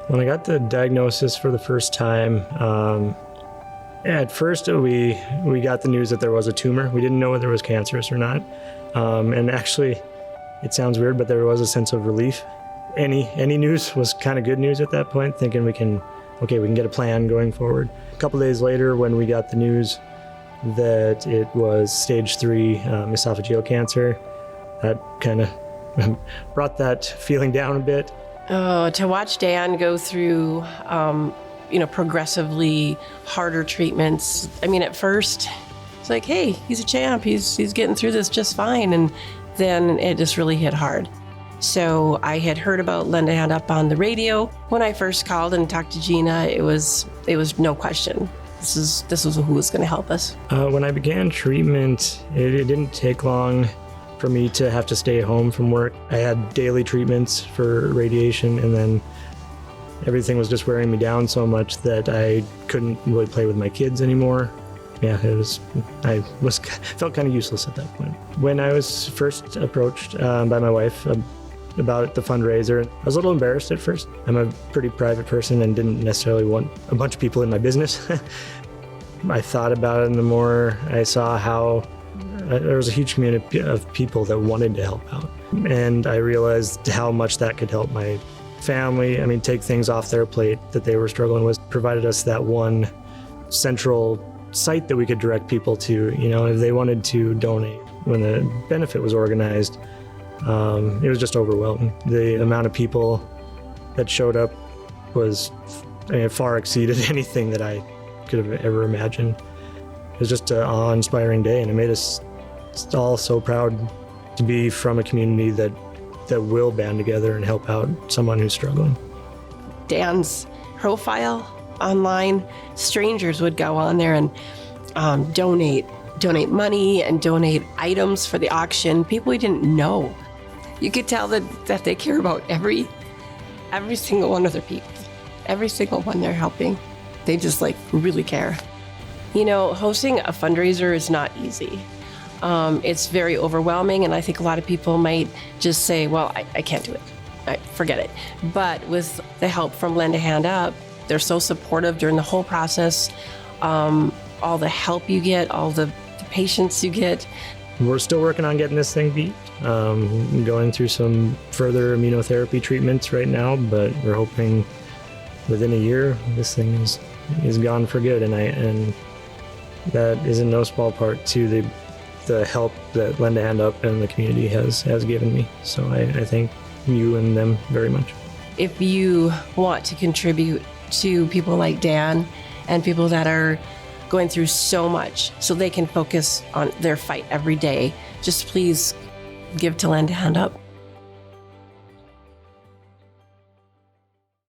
When I got the diagnosis for the first time, at first we got the news that there was a tumor. We didn't know whether it was cancerous or not. And actually, it sounds weird, but there was a sense of relief. Any news was kind of good news at that point, thinking we can get a plan going forward. A couple days later, when we got the news that it was stage 3 esophageal cancer, that kind of brought that feeling down a bit. To watch Dan go through, progressively harder treatments. I mean, at first, it's like, hey, he's a champ. He's getting through this just fine. And then it just really hit hard. So I had heard about Lend a Hand Up on the radio. When I first called and talked to Gina, it was no question. This was who was going to help us. When I began treatment, it didn't take long for me to have to stay home from work. I had daily treatments for radiation, and then everything was just wearing me down so much that I couldn't really play with my kids anymore. Yeah, I felt kind of useless at that point. When I was first approached by my wife about the fundraiser, I was a little embarrassed at first. I'm a pretty private person and didn't necessarily want a bunch of people in my business. I thought about it, and the more I saw how there was a huge community of people that wanted to help out. And I realized how much that could help my family. I mean, take things off their plate that they were struggling with. Provided us that one central site that we could direct people to, if they wanted to donate. When the benefit was organized, it was just overwhelming. The amount of people that showed up was far exceeded anything that I could have ever imagined. It was just an awe-inspiring day, and it made us all so proud to be from a community that will band together and help out someone who's struggling. Dan's profile online, strangers would go on there and donate money and donate items for the auction. People we didn't know. You could tell that they care about every single one of their people. Every single one they're helping. They just really care. Hosting a fundraiser is not easy. It's very overwhelming, and I think a lot of people might just say, well, I can't do it. Forget it. But with the help from Lend a Hand Up, they're so supportive during the whole process. All the help you get, all the patience you get. We're still working on getting this thing beat. Going through some further immunotherapy treatments right now, but we're hoping within a year this thing is gone for good. And that is in no small part to the help that Lend a Hand Up and the community has given me. So I thank you and them very much. If you want to contribute to people like Dan and people that are going through so much so they can focus on their fight every day, just please give to Lend a Hand Up.